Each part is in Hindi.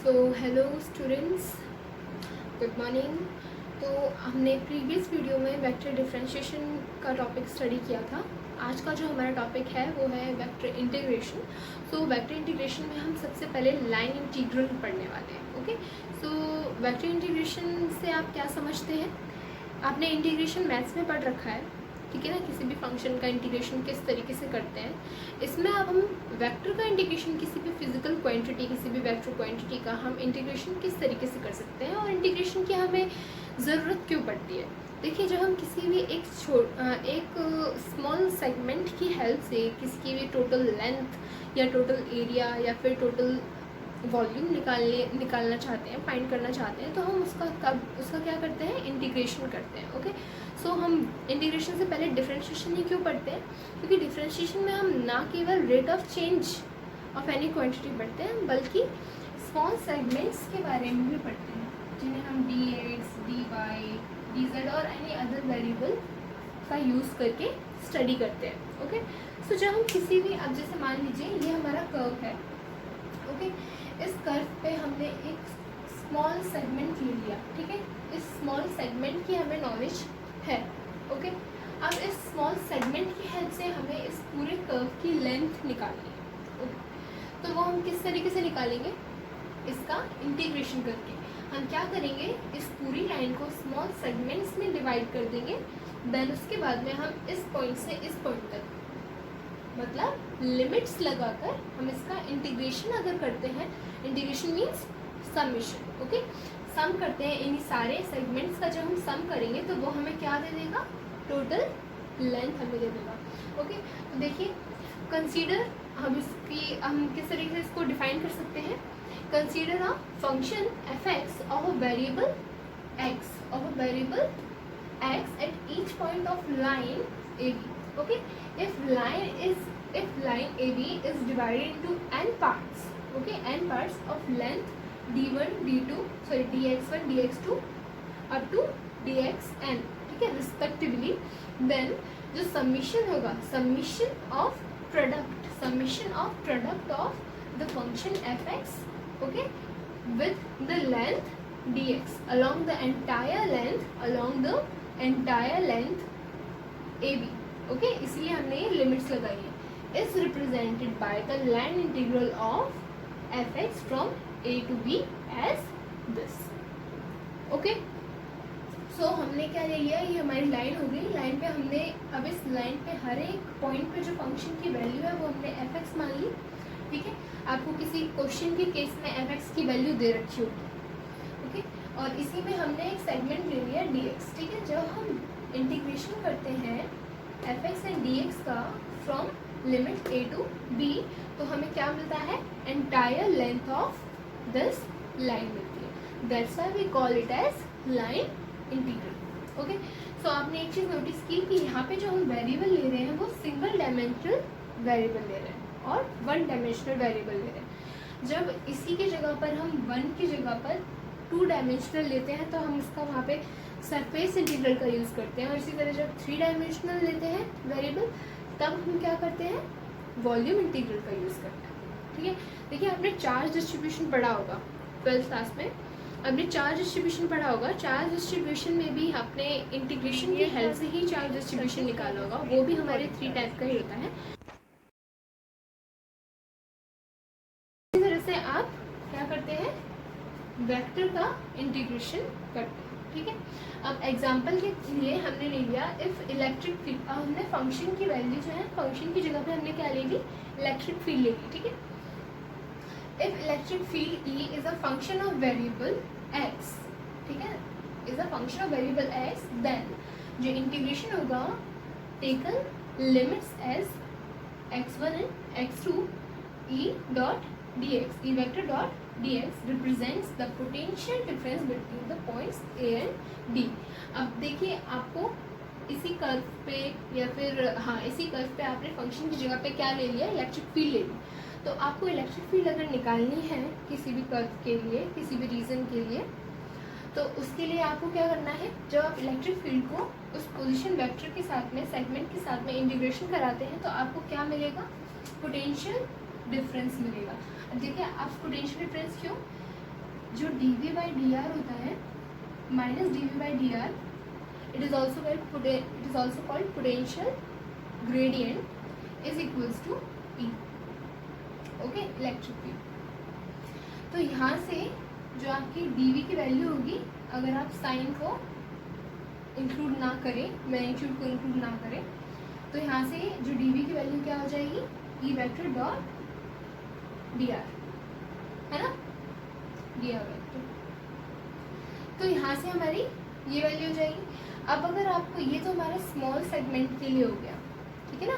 So hello students, good morning. तो हमने प्रीवियस वीडियो में वेक्टर डिफरेंशिएशन का टॉपिक स्टडी किया था। आज का जो हमारा टॉपिक है वो है vector integration. So vector integration में हम सबसे पहले लाइन इंटीग्रल पढ़ने वाले हैं। ओके, सो वेक्टर इंटीग्रेशन से आप क्या समझते हैं? आपने इंटीग्रेशन मैथ्स में पढ़ रखा है, ठीक है ना। किसी भी फंक्शन का इंटीग्रेशन किस तरीके से करते हैं। इसमें अब हम वेक्टर का इंटीग्रेशन, किसी भी फिजिकल क्वांटिटी, किसी भी वेक्टर क्वांटिटी का हम इंटीग्रेशन किस तरीके से कर सकते हैं और इंटीग्रेशन की हमें ज़रूरत क्यों पड़ती है। देखिए, जब हम किसी भी एक स्मॉल सेगमेंट की हेल्प से किसी भी टोटल लेंथ या टोटल एरिया या फिर टोटल वॉल्यूम निकालना चाहते हैं, फाइंड करना चाहते हैं, तो हम उसका क्या करते हैं, इंटीग्रेशन करते हैं। ओके, सो हम इंटीग्रेशन से पहले डिफरेंशिएशन ही क्यों पढ़ते हैं? क्योंकि डिफरेंशिएशन में हम ना केवल rate of change of any quantity पढ़ते हैं, बल्कि स्मॉल सेगमेंट्स के बारे में भी पढ़ते हैं, जिन्हें हम dx, dy, dz और एनी अदर वेरिएबल का यूज़ करके स्टडी करते हैं। ओके, सो जब हम किसी भी, अब जैसे मान लीजिए ये हमारा कर्व है। ओके, इस कर्व पे हमने एक स्मॉल सेगमेंट ले लिया, ठीक है। इस स्मॉल सेगमेंट की हमें नॉलेज है। ओके, अब इस स्मॉल सेगमेंट की हेल्प से हमें इस पूरे कर्व की लेंथ निकालनी है। ओके, तो वो हम किस तरीके से निकालेंगे? इसका इंटीग्रेशन करके। हम क्या करेंगे, इस पूरी लाइन को स्मॉल सेगमेंट्स में डिवाइड कर देंगे। देन उसके बाद में हम इस पॉइंट से इस पॉइंट तक, मतलब लिमिट्स लगाकर हम इसका इंटीग्रेशन अगर करते हैं, इंटीग्रेशन मीन्स समेशन। ओके, सम करते हैं इन सारे सेगमेंट्स का। जब हम सम करेंगे तो वो हमें क्या दे देगा? टोटल लेंथ हमें दे देगा। ओके, तो देखिए, कंसीडर, हम किस तरीके से इसको डिफाइन कर सकते हैं। Consider a function f(x) of a variable x at each point of line AB. Okay, if line AB is divided into n parts, okay, n parts of length d1, d2, sorry dx1, dx2 up to dxn, ठीक है, रिस्पेक्टिवली, देन जो समीशन होगा, summation of product of the function fx, okay, with the length dx along the entire length AB. Okay, इसलिए हमने ये लिमिट्स लगाई है। Is represented by the line integral of fx from a to b as this. Okay, so हमने क्या ले लिया, ये हमारी लाइन हो गई। लाइन पे हमने, अब इस लाइन पे हर एक पॉइंट पे जो फंक्शन की वैल्यू है वो हमने fx मान ली, ठीक है। आपको किसी क्वेश्चन के केस में fx की वैल्यू दे रखी होगी, ओके, और इसी में हमने एक सेगमेंट ले लिया dx, ठीक है। जब हम इंटीग्रेशन करते हैं fx एंड dx का from limit a to b, तो हमें क्या मिलता है? Entire length of this line मिलती है। That's why we call it as line integral. Okay, so आपने एक चीज़ नोटिस की कि यहाँ पे जो हम वेरिएबल ले रहे हैं वो सिंगल डायमेंशनल वेरिएबल ले रहे हैं और वन डायमेंशनल वेरिएबल ले रहे हैं। जब इसी की जगह पर हम वन की जगह पर टू डायमेंशनल लेते हैं तो हम इसका वहाँ पे सरफेस इंटीग्रल का यूज़ करते हैं, और इसी तरह जब थ्री डायमेंशनल लेते हैं वेरिएबल तब हम क्या करते हैं? वॉल्यूम इंटीग्रल का यूज़ करते हैं, ठीक है। देखिए, आपने चार्ज डिस्ट्रीब्यूशन पढ़ा होगा 12th क्लास में, आपने चार्ज डिस्ट्रीब्यूशन पढ़ा होगा। चार्ज डिस्ट्रीब्यूशन में भी आपने इंटीग्रेशन की हेल्प से ही चार्ज डिस्ट्रीब्यूशन निकाला होगा, वो भी हमारे 3 टाइप का ही होता है। इसी तरह से आप क्या करते हैं? वेक्टर का इंटीग्रेशन करते हैं, ठीक है। अब एग्जांपल के लिए हमने ले लिया, इफ इलेक्ट्रिक फील्ड, हमने फंक्शन की वैल्यू जो है, फंक्शन की जगह पे हमने क्या ले ली? इलेक्ट्रिक फील्ड ले ली, ठीक है। If electric field E is a function of variable x, ठीक है, is a function of variable x, then जो इंटीग्रेशन होगा, taken limits as x1 and x2 E dot dx, E vector dot dx represents the potential difference between the points A and D। अब देखिए, आपको इसी कर्व पे या फिर इसी कर्व पे आपने फंक्शन की जगह पे क्या ले लिया? इलेक्ट्रिक फील्ड ले ली। तो आपको इलेक्ट्रिक फील्ड अगर निकालनी है किसी भी कर्व के लिए, किसी भी रीजन के लिए, तो उसके लिए आपको क्या करना है? जब आप इलेक्ट्रिक फील्ड को उस पोजीशन वेक्टर के साथ में, सेगमेंट के साथ में इंटीग्रेशन कराते हैं तो आपको क्या मिलेगा? पोटेंशियल डिफरेंस मिलेगा। देखिए, आप पोटेंशियल डिफरेंस क्यों? जो dv by dr होता है minus dv by dr, it is also called potential gradient is equals to P, okay, electric field. तो यहाँ से जो आपकी dv की वैल्यू होगी, अगर आप साइन को इंक्लूड ना करें, मैग्नीट्यूड को इंक्लूड ना करें, तो यहाँ से जो dv की वैल्यू क्या हो जाएगी, ई वेक्टर डॉट dr, है ना, dr वेक्टर। तो यहाँ से हमारी ये वैल्यू हो जाएगी। अब अगर आपको, ये तो हमारा स्मॉल सेगमेंट के लिए हो गया, ठीक है ना,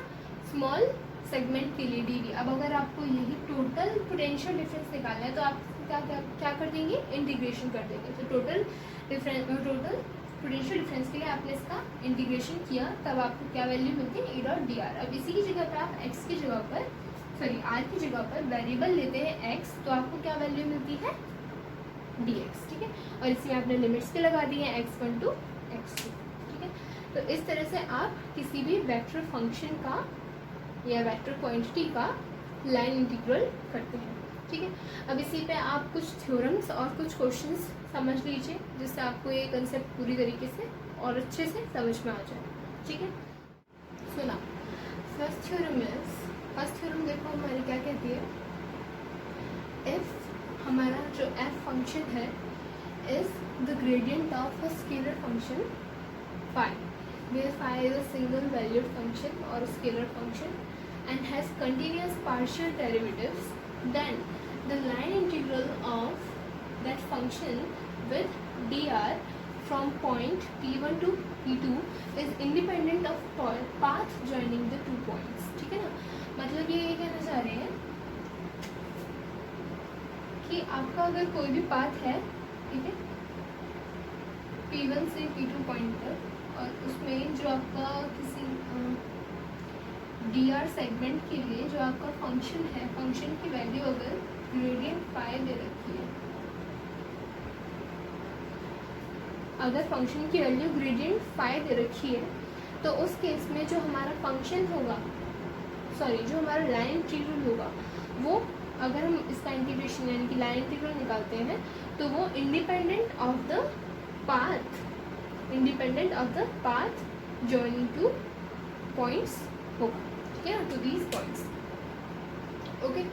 स्मॉल सेगमेंट के लिए dv। अब अगर आपको यही टोटल पोटेंशियल डिफरेंस निकालना है तो आप क्या कर देंगे, इंटीग्रेशन कर देंगे। तो टोटल पोटेंशियल डिफरेंस के लिए आपने इसका इंटीग्रेशन किया, तब आपको क्या वैल्यू मिलती है, ई डॉट डी आर। अब इसी की जगह पर आप x की जगह पर, सॉरी r की जगह पर वेरिएबल लेते हैं x, तो आपको क्या वैल्यू मिलती है, dx, ठीक है। और इसमें आपने लिमिट्स के लगा दी हैं x1 to x2, ठीक है। तो इस तरह से आप किसी भी वेक्टर फंक्शन का या वेक्टर क्वांटिटी का लाइन इंटीग्रल करते हैं, ठीक है। अब इसी पे आप कुछ थ्योरम्स और कुछ क्वेश्चंस समझ लीजिए, जिससे आपको ये कंसेप्ट पूरी तरीके से और अच्छे से समझ में आ जाए, ठीक है। सुना, फर्स्ट थ्योरम देखो हमारी क्या कहती है, इफ हमारा जो f फंक्शन है is the gradient of a scalar function phi, where phi is a single valued function or a scalar function and has continuous partial derivatives, then the line integral of that function with dr from point p1 to p2 is independent of path joining the 2 points, ठीक है ना। मतलब ये कहना चाह रहे हैं कि आपका अगर कोई भी पाथ है, ठीक है, p1 से p2 पॉइंट तक, और उसमें जो आपका किसी dr सेगमेंट के लिए जो आपका फंक्शन है, फंक्शन की वैल्यू अगर ग्रेडियंट phi दे रखी है, अगर फंक्शन की वैल्यू ग्रेडियंट phi दे रखी है, तो उस केस में जो हमारा फंक्शन होगा, सॉरी जो हमारा लाइन इंटीग्रल होगा, वो अगर हम इसका इंटीग्रेशन यानी कि लाइन इंटीग्रल निकालते हैं, तो वो independent of the path joining two points होगा, ठीक है ना, टू दीज पॉइंट्स, ओके।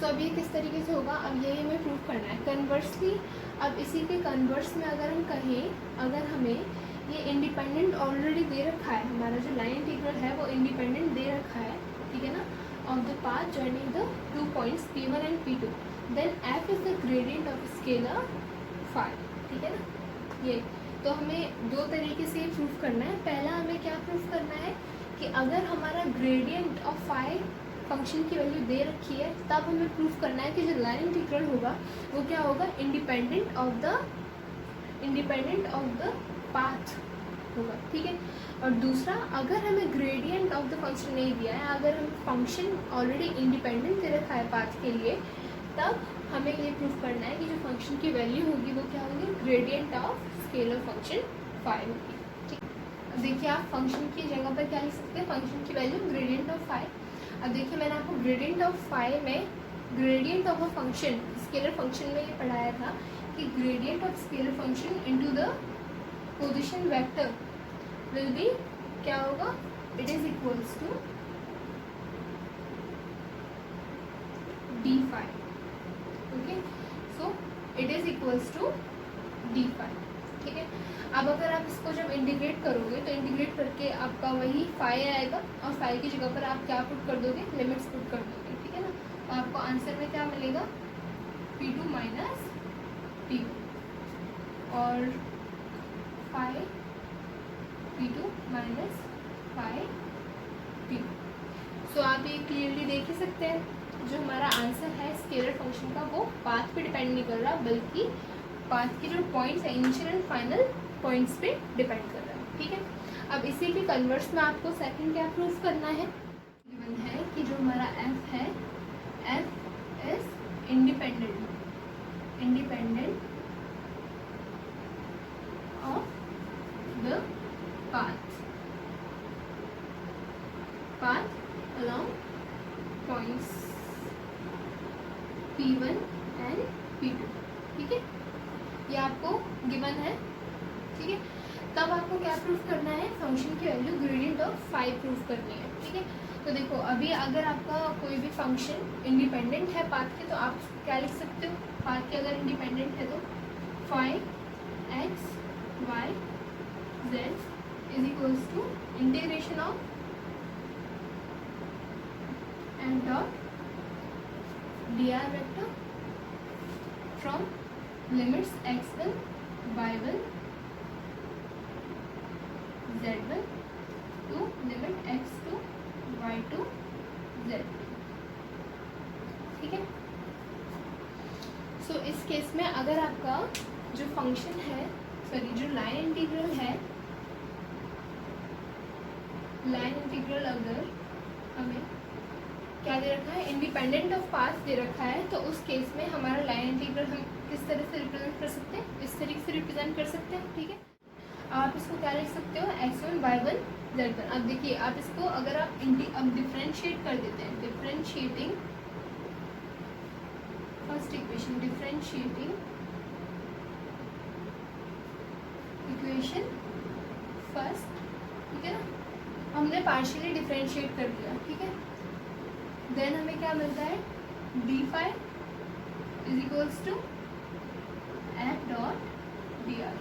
सो अब ये किस तरीके से होगा, अब ये हमें प्रूव करना है। कन्वर्सली, अब इसी के कन्वर्स में अगर हम कहें, अगर हमें ये इंडिपेंडेंट ऑलरेडी दे रखा है, हमारा जो लाइन इंटीग्रल है वो इंडिपेंडेंट दे रखा है, ठीक है ना, of the path joining the 2 points p1 and p2, then f is the gradient of scalar phi, ठीक है ना। ये तो हमें दो तरीके से प्रूव करना है। पहला हमें क्या प्रूव करना है कि अगर हमारा ग्रेडियंट ऑफ phi फंक्शन की वैल्यू दे रखी है, तब हमें प्रूव करना है कि जो लाइन इंटीग्रल होगा वो क्या होगा, इंडिपेंडेंट ऑफ द पाथ होगा, ठीक है। और दूसरा, अगर हमें ग्रेडियंट ऑफ द फंक्शन नहीं दिया है, अगर हम फंक्शन ऑलरेडी इंडिपेंडेंट दे रखा है पाथ के लिए, तब हमें ये प्रूफ करना है कि जो फंक्शन की वैल्यू होगी वो क्या होगी, gradient of scalar function phi होगी, ठीक। अब देखिए आप फंक्शन की जगह पर क्या लिख सकते हैं, फंक्शन की वैल्यू ग्रेडियंट ऑफ phi। अब देखिए मैंने आपको ग्रेडियंट ऑफ phi में gradient of a function, scalar function में ये पढ़ाया था कि gradient of scalar function into the position vector will be क्या होगा, it is equals to d phi, okay. So it is equals to d phi, ठीक है। अब अगर आप इसको जब इंटीग्रेट करोगे तो इंटीग्रेट करके आपका वही phi आएगा, और phi की जगह पर आप क्या पुट कर दोगे, लिमिट्स पुट कर दोगे, ठीक है ना। तो आपको आंसर में क्या मिलेगा, p2 माइनस p1 और phi p2 minus phi p1। सो आप ये क्लियरली देख ही सकते हैं, जो हमारा आंसर है स्केलर फंक्शन का वो पाथ पे डिपेंड नहीं कर रहा, बल्कि पाथ के जो पॉइंट्स है, इनिशियल एंड फाइनल पॉइंट्स पे डिपेंड कर रहा है, ठीक है। अब इसी के कन्वर्स में आपको सेकंड क्या प्रूफ करना है, गिवन है कि जो हमारा f है, f is independent of the path along points p1 and p2, ठीक है, ये आपको गिवन है। ठीक है, तब आपको क्या प्रूफ करना है, फंक्शन की वैल्यू ग्रेडियंट ऑफ 5 प्रूफ करनी है। ठीक है, तो देखो अभी अगर आपका कोई भी फंक्शन इंडिपेंडेंट है पाथ के, तो आप क्या लिख सकते हो, पाथ के अगर इंडिपेंडेंट है तो 5x y z is equals to integration of m dot dr vector from limits x1 y1 z1 to limit x2 y2 z। ठीक है, सो इस केस में अगर आपका जो फंक्शन है, सॉरी जो लाइन इंटीग्रल है, लाइन इंटीग्रल अगर हमें क्या दे रखा है, इंडिपेंडेंट ऑफ पाथ दे रखा है, तो उस केस में हमारा लाइन इंटीग्रल हम किस तरह से रिप्रेजेंट कर सकते हैं, इस तरीके से रिप्रेजेंट कर सकते हैं। ठीक है, आप इसको क्या लिख सकते हो, x1 y1 z1। अब देखिए आप इसको अगर आप अब डिफरेंशिएट कर देते हैं, differentiating first equation, differentiating equation first. ठीक है ना, हमने पार्शियली डिफरेंशिएट कर दिया। ठीक है, देन हमें क्या मिलता है, d5 is equals to f dot dr।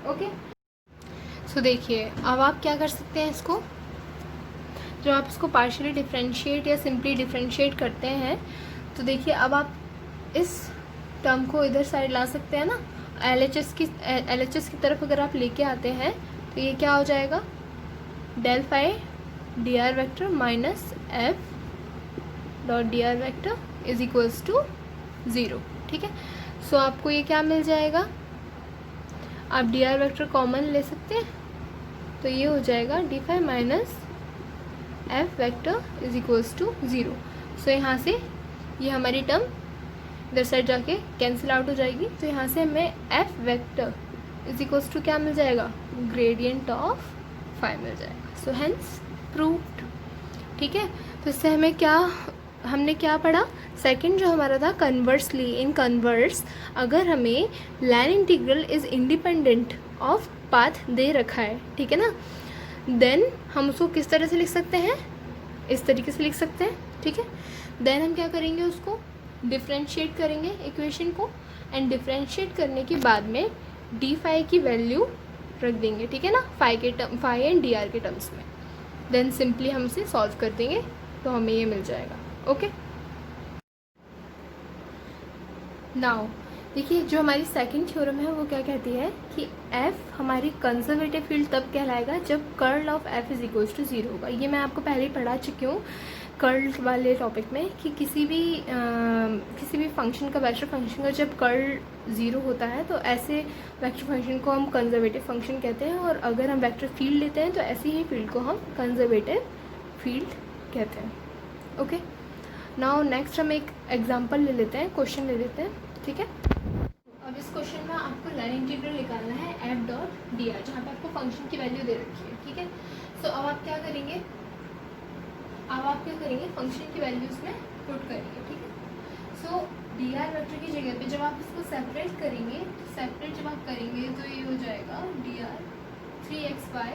Okay, so देखिए अब आप क्या कर सकते हैं, इसको जब आप इसको पार्शियली डिफरेंशिएट या सिंपली डिफरेंशिएट करते हैं, तो देखिए अब आप इस टर्म को इधर साइड ला सकते हैं ना, LHS की तरफ अगर आप लेके आते हैं तो ये क्या हो जाएगा, del phi dr vector minus f dot dr vector is equals to 0। ठीक है, सो आपको ये क्या मिल जाएगा, आप dr वेक्टर कॉमन ले सकते हैं, तो ये हो जाएगा d5 minus f vector is equals to 0। So यहाँ से ये हमारी टर्म इधर साइड जाके कैंसिल आउट हो जाएगी, तो यहाँ से हमें f vector is equals to क्या मिल जाएगा, ग्रेडियंट ऑफ 5 मिल जाएगा। So hence proved. ठीक है, तो इससे हमें क्या, हमने क्या पढ़ा, सेकंड जो हमारा था कन्वर्सली, इन कन्वर्स अगर हमें line integral is independent of path दे रखा है, ठीक है ना, देन हम उसको किस तरह से लिख सकते हैं, इस तरीके से लिख सकते हैं। ठीक है, देन हम क्या करेंगे, उसको डिफरेंशिएट करेंगे इक्वेशन को, एंड डिफरेंशिएट करने के बाद में d5 की वैल्यू रख देंगे। ठीक है ना, फाई एंड dr के टर्म्स में, देन सिंपली हम इसे सॉल्व कर देंगे तो हमें ये मिल जाएगा। ओके, नाउ देखिए जो हमारी सेकंड थ्योरम है वो क्या कहती है कि f हमारी कंजर्वेटिव फील्ड तब कहलाएगा जब curl of f is equals to 0 होगा। ये मैं आपको पहले ही पढ़ा चुकी हूँ कर्ल वाले टॉपिक में कि किसी भी फंक्शन का, वेक्टर फंक्शन का जब कर्ल 0 होता है तो ऐसे वेक्टर फंक्शन को हम कंजर्वेटिव फंक्शन कहते हैं, और अगर हम वेक्टर फील्ड लेते हैं तो ऐसी ही फील्ड को हम कंजर्वेटिव फील्ड कहते हैं। ओके, नाउ नेक्स्ट हम एक एग्जांपल ले लेते हैं, क्वेश्चन ले लेते हैं। ठीक है, अब इस क्वेश्चन में आपको लाइन इंटीग्रल निकालना है f डॉट dr, जहाँ पे आपको फंक्शन की वैल्यू दे रखी है। ठीक है, सो अब आप क्या करेंगे, फंक्शन की वैल्यू इसमें पुट करेंगे। ठीक है, सो dr वेक्टर की जगह पे जब आप इसको सेपरेट करेंगे, जब आप करेंगे तो ये हो जाएगा dr 3xy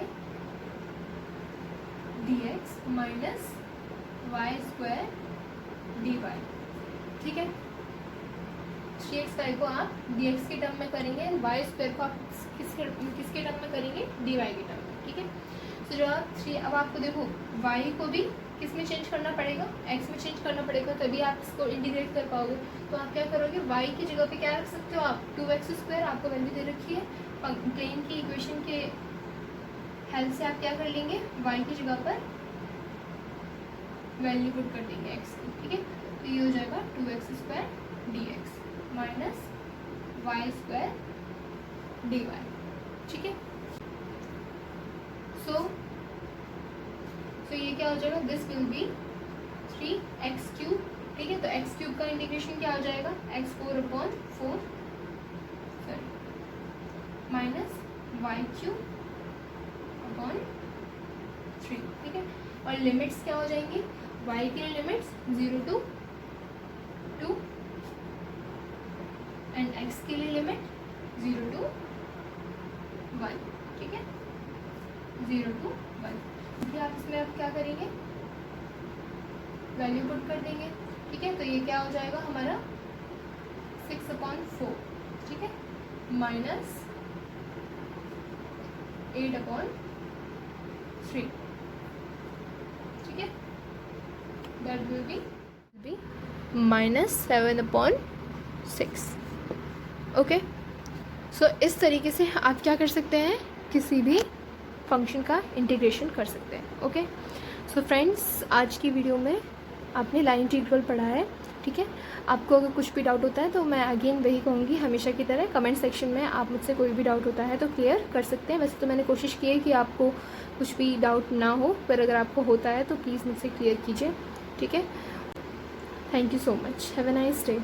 dx minus y square dy। ठीक है, 3xy को आप dx के टर्म में करेंगे, y स्क्वायर को आप किसके टर्म में करेंगे, dy के टर्म में। ठीक है, तो जो आप अब आपको देखो y को भी किस में चेंज करना पड़ेगा, x में चेंज करना पड़ेगा, तभी आप इसको इंटीग्रेट कर पाओगे। तो आप क्या करोगे, y की जगह पे क्या रख सकते हो आप, 2x स्क्वायर आपको वैल्यू दे रखी है, प्लेन की इक्वेशन के हेल्प से आप क्या कर लेंगे, y की जगह पर वैल्यू पुट कर देंगे x की। ठीक है, तो ये हो जाएगा 2x square dx minus y square dy। ठीक है, सो ये क्या हो जाएगा, दिस विल बी 3x³ ठीक है, तो x³ का इंटीग्रेशन क्या हो जाएगा, x4/4 माइनस y³ अपॉन 3। ठीक है, और लिमिट्स क्या हो जाएंगी, y की लिमिट्स 0 to 2 एंड x के लिए लिमिट 0 to 1, ठीक है, 0 to 1। फिर आप इसमें अब क्या करेंगे, वैल्यू पुट कर देंगे, ठीक है। तो ये क्या हो जाएगा हमारा 6/4, ठीक है, माइनस 8/3, ठीक है, दैट विल बी -7/6। ओके, सो इस तरीके से आप क्या कर सकते हैं, किसी भी फंक्शन का इंटीग्रेशन कर सकते हैं। ओके, सो फ्रेंड्स, आज की वीडियो में आपने लाइन इंटीग्रल पढ़ा है, ठीक है। आपको अगर कुछ भी डाउट होता है तो मैं अगेन वही कहूँगी, हमेशा की तरह कमेंट सेक्शन में आप मुझसे कोई भी डाउट होता है तो क्लियर कर सकते हैं। वैसे तो मैंने कोशिश की है कि आपको कुछ भी डाउट ना हो, पर अगर आपको होता है तो प्लीज़ मुझसे क्लियर कीजिए, ठीक है। Thank you so much, have a nice day.